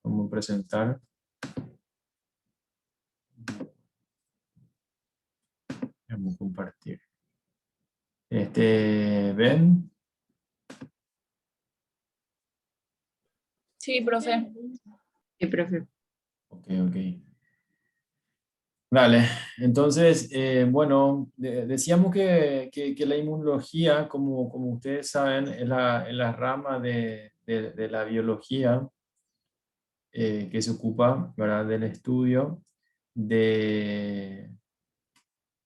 Vamos a presentar. Vamos a compartir. ¿Ven? Sí, profe. Sí, profe. Ok. Vale, entonces, bueno, decíamos que la inmunología, como ustedes saben, es la rama de la biología que se ocupa, ¿verdad?, del estudio de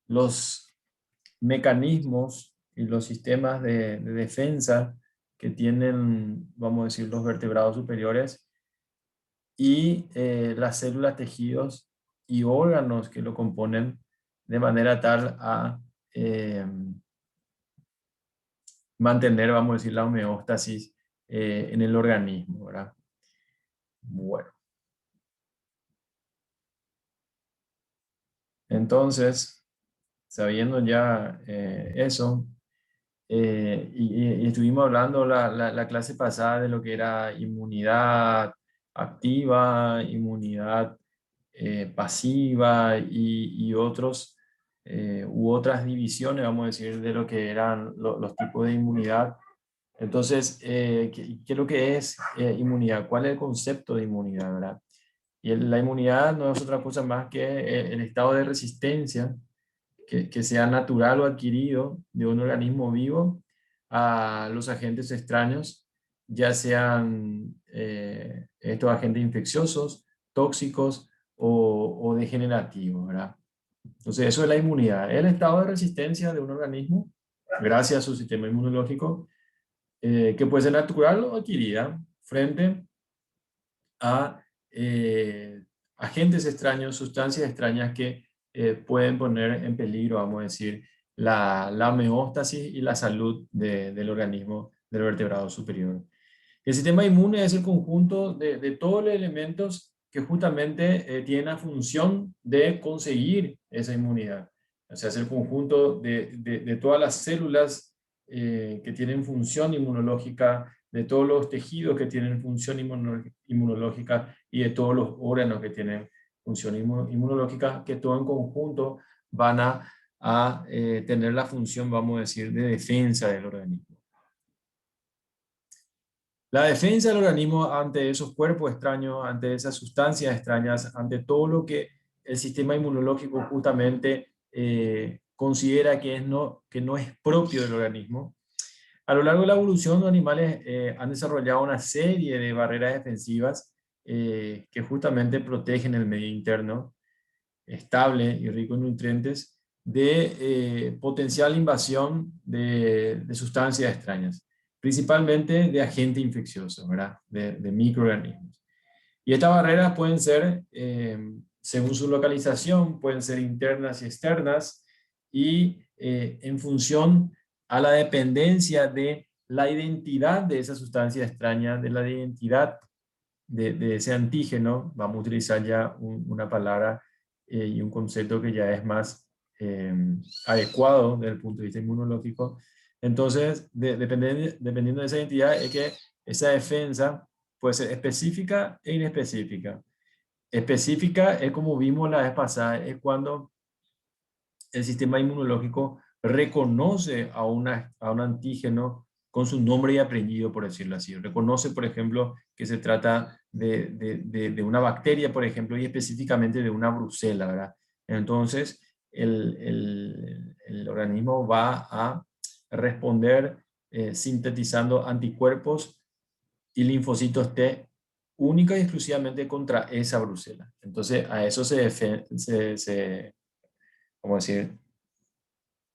los mecanismos y los sistemas de defensa que tienen, vamos a decir, los vertebrados superiores y las células, tejidos y órganos que lo componen de manera tal a mantener, vamos a decir, la homeostasis en el organismo, ¿verdad? Bueno. Entonces, sabiendo ya eso, y estuvimos hablando la clase pasada de lo que era inmunidad activa, inmunidad pasiva y otros u otras divisiones, vamos a decir, de lo que eran los tipos de inmunidad. Entonces, ¿qué es lo que es inmunidad? ¿Cuál es el concepto de inmunidad, verdad? Y la inmunidad no es otra cosa más que el estado de resistencia que sea natural o adquirido de un organismo vivo a los agentes extraños, ya sean estos agentes infecciosos, tóxicos o degenerativos, ¿verdad? Entonces, eso es la inmunidad, el estado de resistencia de un organismo gracias a su sistema inmunológico, que puede ser natural o adquirida frente a agentes extraños, sustancias extrañas que pueden poner en peligro, vamos a decir, la homeostasis y la salud del organismo del vertebrado superior. El sistema inmune es el conjunto de todos los elementos que justamente tienen la función de conseguir esa inmunidad. O sea, es el conjunto de todas las células que tienen función inmunológica, de todos los tejidos que tienen función inmunológica y de todos los órganos que tienen función inmunológica, que todo en conjunto van a tener la función, vamos a decir, de defensa del organismo. La defensa del organismo ante esos cuerpos extraños, ante esas sustancias extrañas, ante todo lo que el sistema inmunológico justamente considera que no es propio del organismo. A lo largo de la evolución, los animales han desarrollado una serie de barreras defensivas que justamente protegen el medio interno, estable y rico en nutrientes, de potencial invasión de sustancias extrañas, principalmente de agentes infecciosos, ¿verdad? De microorganismos. Y estas barreras pueden ser, según su localización, pueden ser internas y externas, y en función a la dependencia de la identidad de esa sustancia extraña, de la identidad de ese antígeno, vamos a utilizar ya una palabra y un concepto que ya es más adecuado desde el punto de vista inmunológico. Entonces, dependiendo de esa identidad, es que esa defensa puede ser específica e inespecífica. Específica es, como vimos la vez pasada, es cuando el sistema inmunológico reconoce a un antígeno con su nombre y apellido, por decirlo así. Reconoce, por ejemplo, que se trata de una bacteria, por ejemplo, y específicamente de una brucela, ¿verdad? Entonces, el organismo va a responder sintetizando anticuerpos y linfocitos T única y exclusivamente contra esa brucela. Entonces, a eso ¿cómo decir?,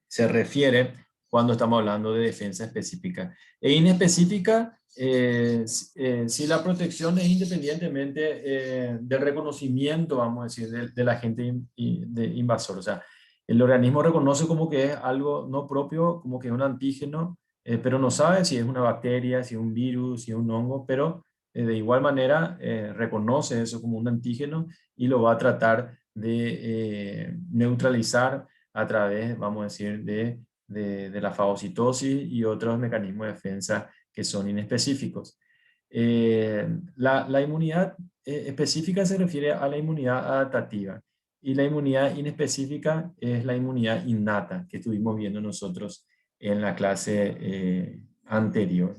se refiere cuando estamos hablando de defensa específica. E inespecífica, si la protección es independientemente del reconocimiento, vamos a decir, del agente invasor. O sea, el organismo reconoce como que es algo no propio, como que es un antígeno, pero no sabe si es una bacteria, si es un virus, si es un hongo, pero de igual manera reconoce eso como un antígeno y lo va a tratar de neutralizar a través, vamos a decir, de la fagocitosis y otros mecanismos de defensa que son inespecíficos. La inmunidad específica se refiere a la inmunidad adaptativa y la inmunidad inespecífica es la inmunidad innata que estuvimos viendo nosotros en la clase anterior.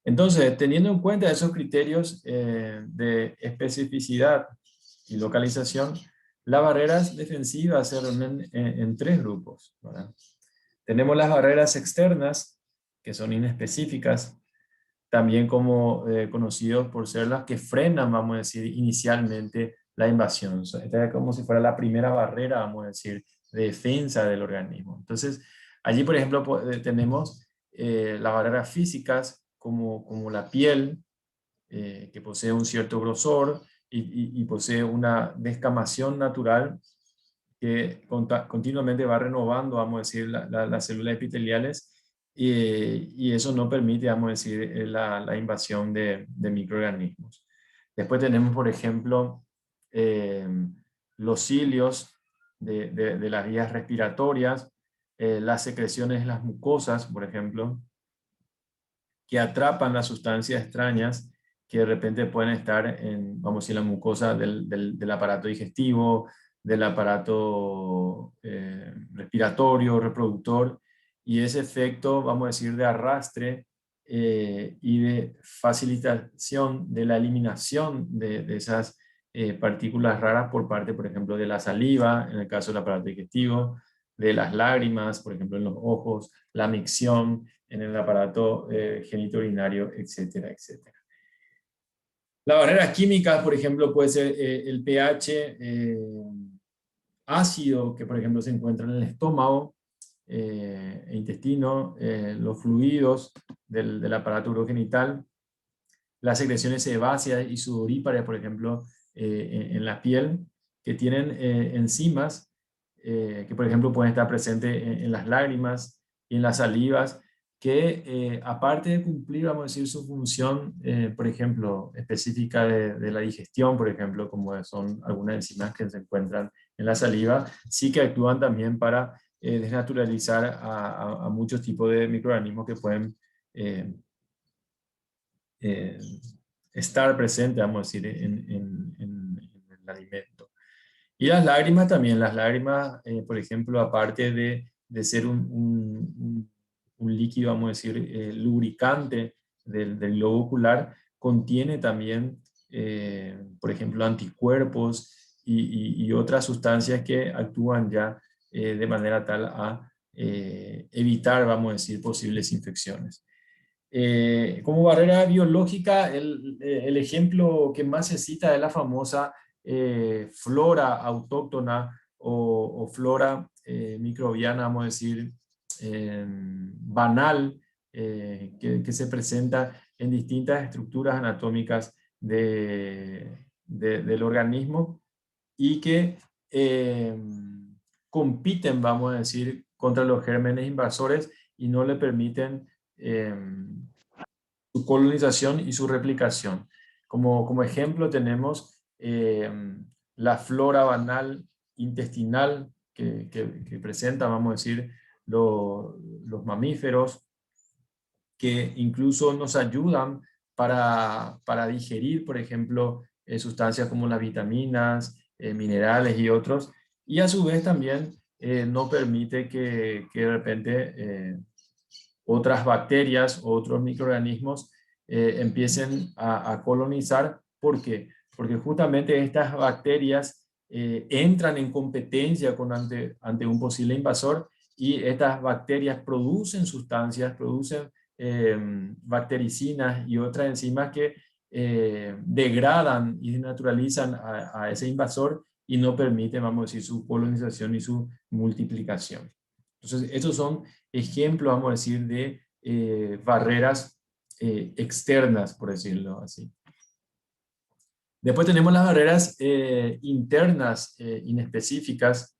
Entonces, teniendo en cuenta esos criterios de especificidad y localización, las barreras defensivas se reúnen en tres grupos, ¿verdad? Tenemos las barreras externas, que son inespecíficas, también como conocidos por ser las que frenan, vamos a decir, inicialmente la invasión. Esta es como si fuera la primera barrera, vamos a decir, de defensa del organismo. Entonces, allí, por ejemplo, tenemos las barreras físicas, como la piel, que posee un cierto grosor y posee una descamación natural que continuamente va renovando, vamos a decir, las células epiteliales y eso no permite, vamos a decir, la invasión de microorganismos. Después tenemos, por ejemplo, eh, los cilios de las vías respiratorias, las secreciones de las mucosas, por ejemplo, que atrapan las sustancias extrañas que de repente pueden estar en, vamos a decir, la mucosa del aparato digestivo, del aparato respiratorio, reproductor, y ese efecto, vamos a decir, de arrastre y de facilitación de la eliminación de esas partículas raras por parte, por ejemplo, de la saliva, en el caso del aparato digestivo, de las lágrimas, por ejemplo, en los ojos, la micción en el aparato genitourinario, etcétera, etcétera. Las barreras químicas, por ejemplo, puede ser el pH ácido, que por ejemplo se encuentra en el estómago e intestino, los fluidos del aparato urogenital, las secreciones sebáceas y sudoríparas, por ejemplo, en la piel, que tienen enzimas que, por ejemplo, pueden estar presentes en las lágrimas y en las salivas, que aparte de cumplir, vamos a decir, su función, por ejemplo, específica de la digestión, por ejemplo, como son algunas enzimas que se encuentran en la saliva, sí que actúan también para desnaturalizar a muchos tipos de microorganismos que pueden eh, estar presente, vamos a decir, en el alimento. Y las lágrimas también, las lágrimas, por ejemplo, aparte de ser un líquido, vamos a decir, lubricante del globo ocular, contiene también, por ejemplo, anticuerpos y otras sustancias que actúan ya de manera tal a evitar, vamos a decir, posibles infecciones. Como barrera biológica, el ejemplo que más se cita es la famosa flora autóctona o flora microbiana, vamos a decir, banal, que se presenta en distintas estructuras anatómicas del organismo y que compiten, vamos a decir, contra los gérmenes invasores y no le permiten su colonización y su replicación. Como ejemplo tenemos la flora banal intestinal que presenta, vamos a decir, los mamíferos, que incluso nos ayudan para digerir, por ejemplo, sustancias como las vitaminas, minerales y otros, y a su vez también no permite que de repente otras bacterias o otros microorganismos empiecen a colonizar. ¿Por qué? Porque justamente estas bacterias entran en competencia ante un posible invasor y estas bacterias producen sustancias, producen bactericinas y otras enzimas que degradan y desnaturalizan a ese invasor y no permiten, vamos a decir, su colonización y su multiplicación. Entonces, estos son ejemplos, vamos a decir, de barreras externas, por decirlo así. Después tenemos las barreras internas, inespecíficas,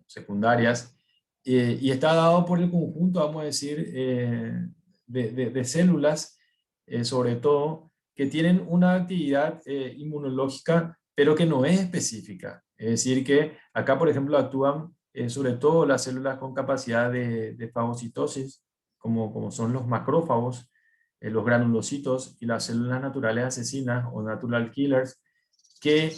secundarias, y está dado por el conjunto, vamos a decir, de células, sobre todo, que tienen una actividad inmunológica, pero que no es específica. Es decir, que acá, por ejemplo, actúan sobre todo las células con capacidad de fagocitosis, como son los macrófagos, los granulocitos y las células naturales asesinas o natural killers, que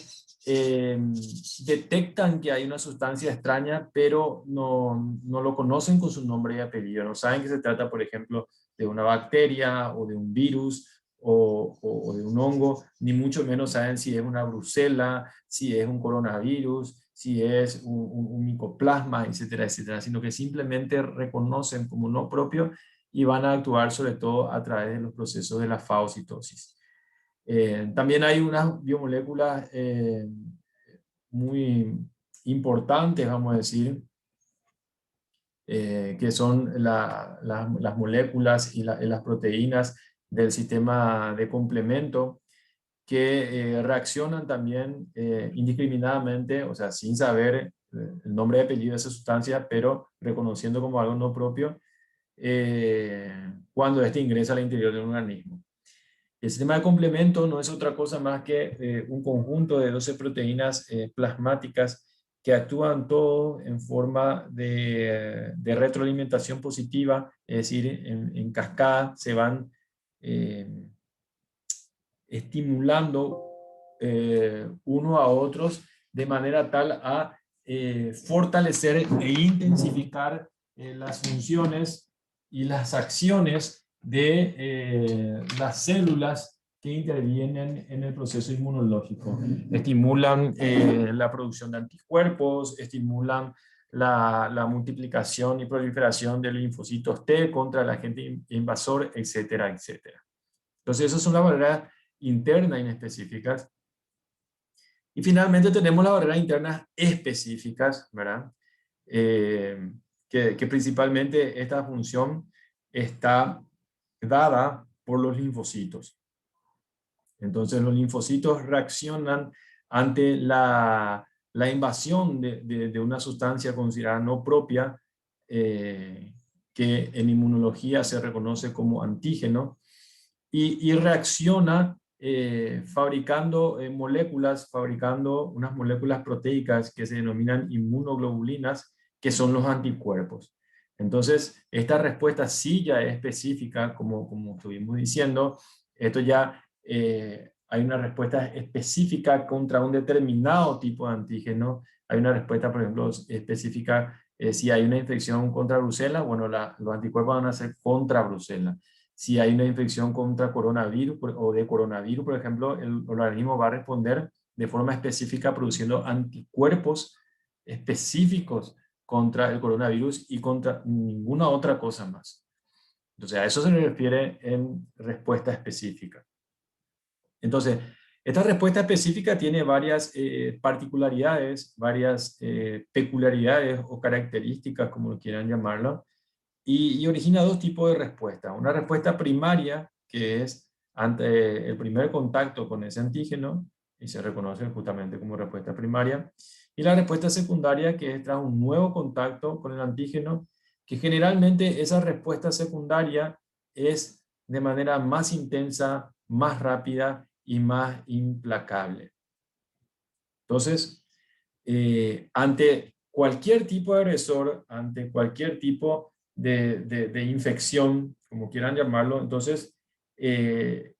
detectan que hay una sustancia extraña, pero no lo conocen con su nombre y apellido. No saben que se trata, por ejemplo, de una bacteria o de un virus o de un hongo, ni mucho menos saben si es una brucela, si es un coronavirus, si es un micoplasma, etcétera, etcétera, sino que simplemente reconocen como no propio y van a actuar sobre todo a través de los procesos de la fagocitosis. También hay unas biomoléculas muy importantes, vamos a decir, que son las moléculas y las proteínas del sistema de complemento, que reaccionan también indiscriminadamente, o sea, sin saber el nombre y apellido de esa sustancia, pero reconociendo como algo no propio, cuando éste ingresa al interior de un organismo. El sistema de complemento no es otra cosa más que un conjunto de 12 proteínas plasmáticas que actúan todo en forma de retroalimentación positiva, es decir, en cascada se van eh, estimulando uno a otros de manera tal a fortalecer e intensificar las funciones y las acciones de las células que intervienen en el proceso inmunológico. Estimulan la producción de anticuerpos, estimulan la multiplicación y proliferación de linfocitos T contra el agente invasor, etcétera, etcétera. Entonces, esas son las barreras internas inespecíficas. Y finalmente tenemos las barreras internas específicas, ¿verdad? Que principalmente esta función está dada por los linfocitos. Entonces los linfocitos reaccionan ante la invasión de una sustancia considerada no propia, que en inmunología se reconoce como antígeno, y reacciona fabricando moléculas, fabricando unas moléculas proteicas que se denominan inmunoglobulinas, que son los anticuerpos. Entonces, esta respuesta sí ya es específica, como estuvimos diciendo. Esto ya hay una respuesta específica contra un determinado tipo de antígeno. Hay una respuesta, por ejemplo, específica si hay una infección contra brucela, bueno, los anticuerpos van a ser contra brucela. Si hay una infección contra coronavirus o de coronavirus, por ejemplo, el organismo va a responder de forma específica produciendo anticuerpos específicos contra el coronavirus y contra ninguna otra cosa más. Entonces, a eso se le refiere en respuesta específica. Entonces, esta respuesta específica tiene varias particularidades, varias peculiaridades o características, como lo quieran llamarlo, y origina dos tipos de respuesta. Una respuesta primaria, que es ante el primer contacto con ese antígeno, y se reconoce justamente como respuesta primaria, y la respuesta secundaria, que es tras un nuevo contacto con el antígeno, que generalmente esa respuesta secundaria es de manera más intensa, más rápida y más implacable. Entonces, ante cualquier tipo de agresor, ante cualquier tipo de infección, como quieran llamarlo, entonces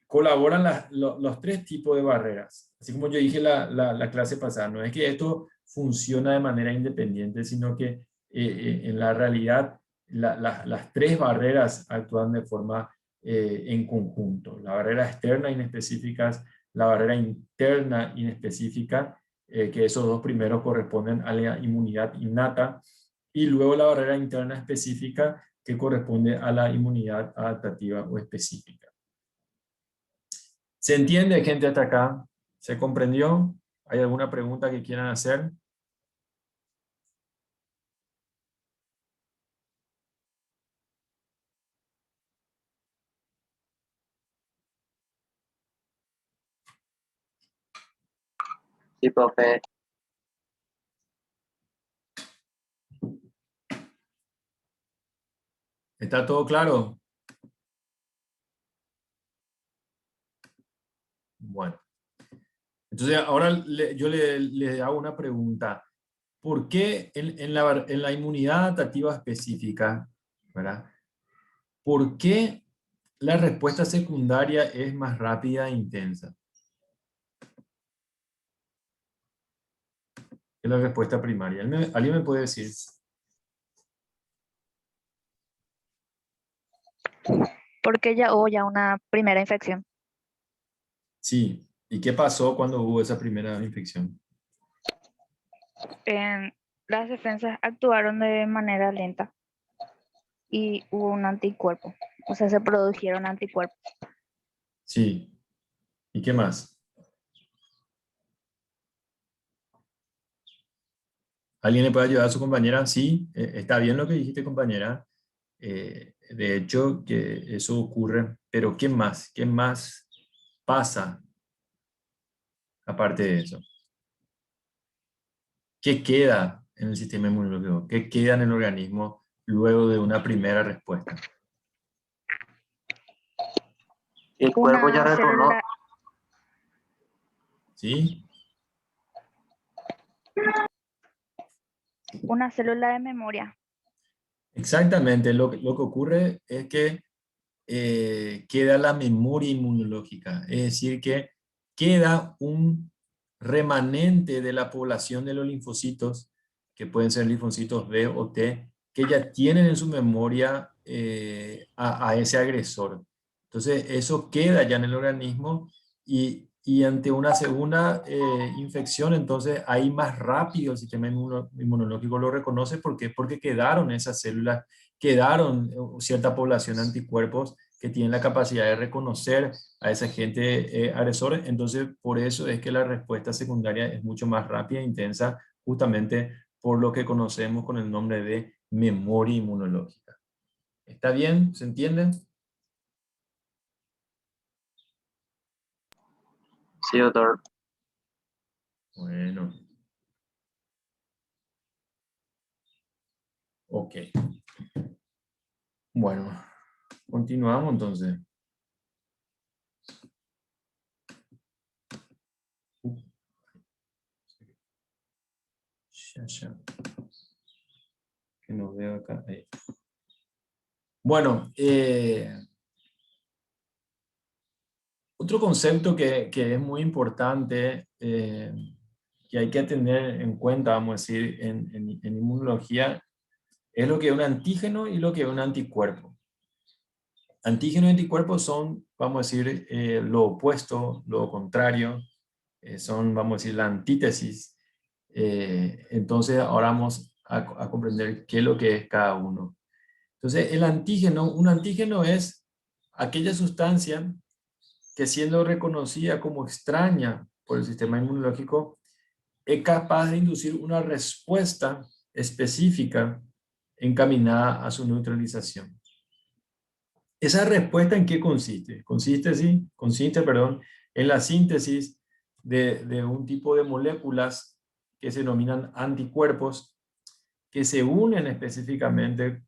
colaboran los tres tipos de barreras. Así como yo dije la clase pasada, no es que esto funciona de manera independiente, sino que en la realidad las tres barreras actúan de forma en conjunto. La barrera externa inespecífica, la barrera interna inespecífica, que esos dos primeros corresponden a la inmunidad innata, y luego la barrera interna específica, que corresponde a la inmunidad adaptativa o específica. ¿Se entiende, gente, hasta acá? ¿Se comprendió? ¿Hay alguna pregunta que quieran hacer? Sí, profe. ¿Está todo claro? Bueno. Entonces, ahora yo le hago una pregunta. ¿Por qué en la inmunidad adaptativa específica, ¿verdad? ¿Por qué la respuesta secundaria es más rápida e intensa que la respuesta primaria. ¿Alguien me puede decir? Porque ya hubo ya una primera infección. Sí. ¿Y qué pasó cuando hubo esa primera infección? Las defensas actuaron de manera lenta y hubo un anticuerpo. O sea, se produjeron anticuerpos. Sí. ¿Y qué más? ¿Alguien le puede ayudar a su compañera? Sí, está bien lo que dijiste, compañera. De hecho, que eso ocurre, pero ¿qué más? ¿Qué más pasa aparte de eso? ¿Qué queda en el sistema inmunológico? ¿Qué queda en el organismo luego de una primera respuesta? El cuerpo ya Una reconoce, célula, ¿Sí? una célula de memoria. Exactamente. Lo que ocurre es que queda la memoria inmunológica. Es decir, que queda un remanente de la población de los linfocitos, que pueden ser linfocitos B o T, que ya tienen en su memoria a ese agresor. Entonces, eso queda ya en el organismo y ante una segunda infección, entonces ahí más rápido el sistema inmunológico lo reconoce. ¿Por qué? Porque quedaron esas células, quedaron cierta población de anticuerpos que tienen la capacidad de reconocer a ese agente agresor. Entonces, por eso es que la respuesta secundaria es mucho más rápida e intensa, justamente por lo que conocemos con el nombre de memoria inmunológica. ¿Está bien? ¿Se entiende? sí, doctor. Bueno, ok. Bueno, continuamos entonces. Ya, que no veo acá. Ahí. Bueno, otro concepto que es muy importante, que hay que tener en cuenta, vamos a decir, en inmunología, es lo que es un antígeno y lo que es un anticuerpo. Antígeno y anticuerpo son, vamos a decir, lo opuesto, lo contrario, son, vamos a decir, la antítesis. Entonces, ahora vamos a comprender qué es lo que es cada uno. Entonces, el antígeno, un antígeno es aquella sustancia que siendo reconocida como extraña por el sistema inmunológico, es capaz de inducir una respuesta específica encaminada a su neutralización. ¿Esa respuesta en qué consiste? Consiste, perdón, en la síntesis de un tipo de moléculas que se denominan anticuerpos, que se unen específicamente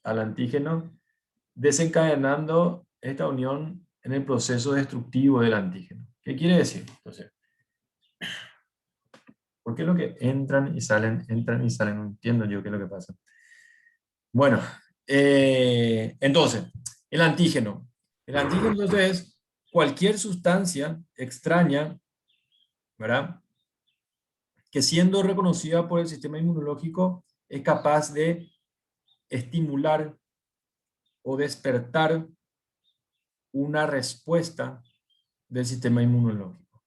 al antígeno, desencadenando esta unión en el proceso destructivo del antígeno. ¿Qué quiere decir? Entonces, ¿por qué lo que entran y salen, entran y salen? No entiendo yo qué es lo que pasa. Bueno, entonces, el antígeno. El antígeno entonces es cualquier sustancia extraña, ¿verdad? Que siendo reconocida por el sistema inmunológico es capaz de estimular o despertar una respuesta del sistema inmunológico.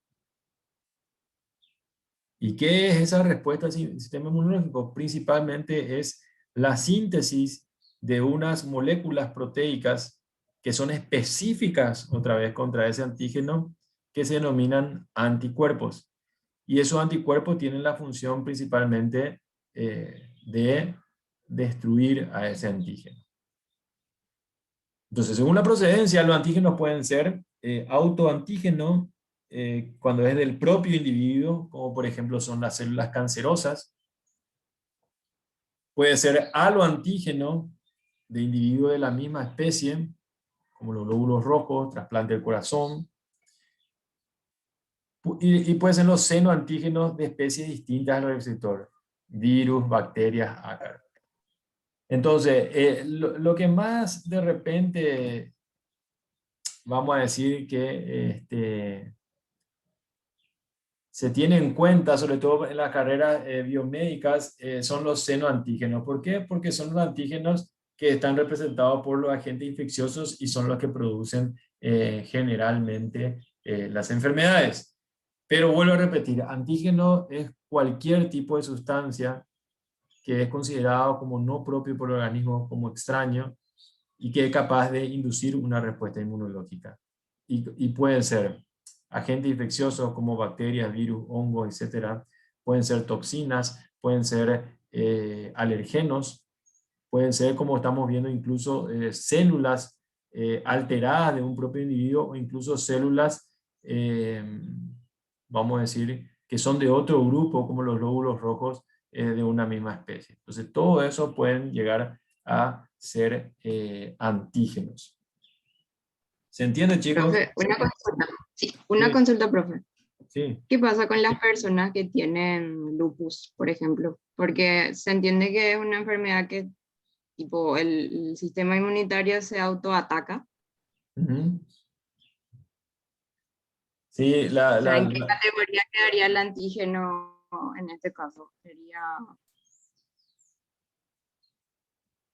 ¿Y qué es esa respuesta del sistema inmunológico? Principalmente es la síntesis de unas moléculas proteicas que son específicas, otra vez, contra ese antígeno, que se denominan anticuerpos. Y esos anticuerpos tienen la función principalmente de destruir a ese antígeno. Entonces, según la procedencia, los antígenos pueden ser autoantígenos cuando es del propio individuo, como por ejemplo son las células cancerosas. Puede ser aloantígeno de individuos de la misma especie, como los glóbulos rojos, trasplante del corazón. Y pueden ser los senoantígenos de especies distintas al receptor, virus, bacterias, ácaros. Entonces, lo que más de repente vamos a decir que se tiene en cuenta, sobre todo en las carreras biomédicas, son los senoantígenos. ¿Por qué? Porque son los antígenos que están representados por los agentes infecciosos y son los que producen generalmente las enfermedades. Pero vuelvo a repetir, antígeno es cualquier tipo de sustancia que es considerado como no propio por el organismo, como extraño, y que es capaz de inducir una respuesta inmunológica. Y pueden ser agentes infecciosos como bacterias, virus, hongos, etcétera. Pueden ser toxinas, pueden ser alergenos, pueden ser, como estamos viendo, incluso células alteradas de un propio individuo o incluso células, vamos a decir, que son de otro grupo, como los glóbulos rojos de una misma especie. Entonces, todo eso pueden llegar a ser antígenos. ¿Se entiende, chicos? Profe, una consulta. Sí, una Sí. consulta, profe. Sí. ¿Qué pasa con las personas que tienen lupus, por ejemplo? Porque se entiende que es una enfermedad que tipo el sistema inmunitario se autoataca. Uh-huh. Sí, O sea, ¿en qué categoría quedaría el antígeno en este caso? Sería...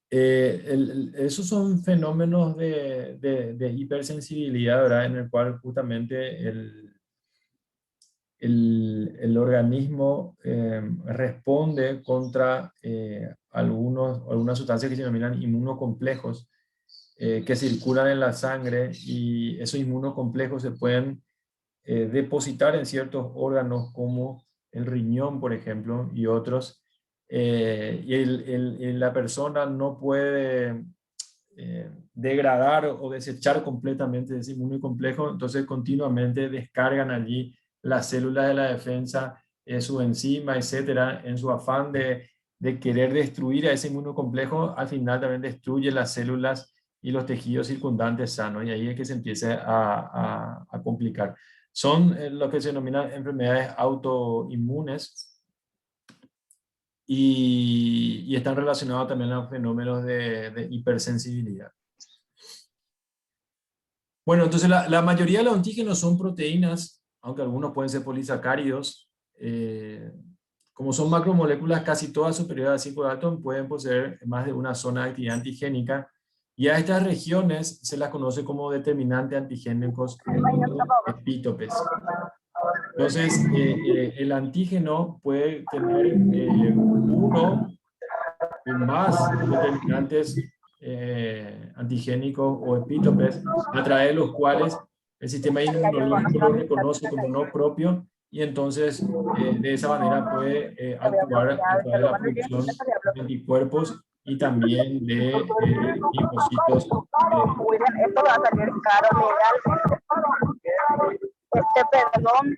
esos son fenómenos de hipersensibilidad, ¿verdad? En el cual justamente el organismo responde contra algunas sustancias que se denominan inmunocomplejos que circulan en la sangre, y esos inmunocomplejos se pueden depositar en ciertos órganos como el riñón, por ejemplo, y otros, y la persona no puede degradar o desechar completamente ese inmunocomplejo, entonces continuamente descargan allí las células de la defensa, su enzima, etcétera, en su afán de querer destruir a ese inmunocomplejo. Al final también destruye las células y los tejidos circundantes sanos, y ahí es que se empieza a complicar. Son lo que se denominan enfermedades autoinmunes, y están relacionados también a los fenómenos de hipersensibilidad. Bueno, entonces la mayoría de los antígenos son proteínas, aunque algunos pueden ser polisacáridos. Como son macromoléculas casi todas superiores a 5 daltón, pueden poseer más de una zona de actividad antigénica, y a estas regiones se las conoce como determinantes antigénicos epítopes. Entonces, el antígeno puede tener uno o más determinantes antigénicos o epítopes, a través de los cuales el sistema inmunológico lo reconoce como no propio, y entonces de esa manera puede actuar a través de la producción de anticuerpos y también de linfocitos. Esto va a salir caro legalmente. Perdón.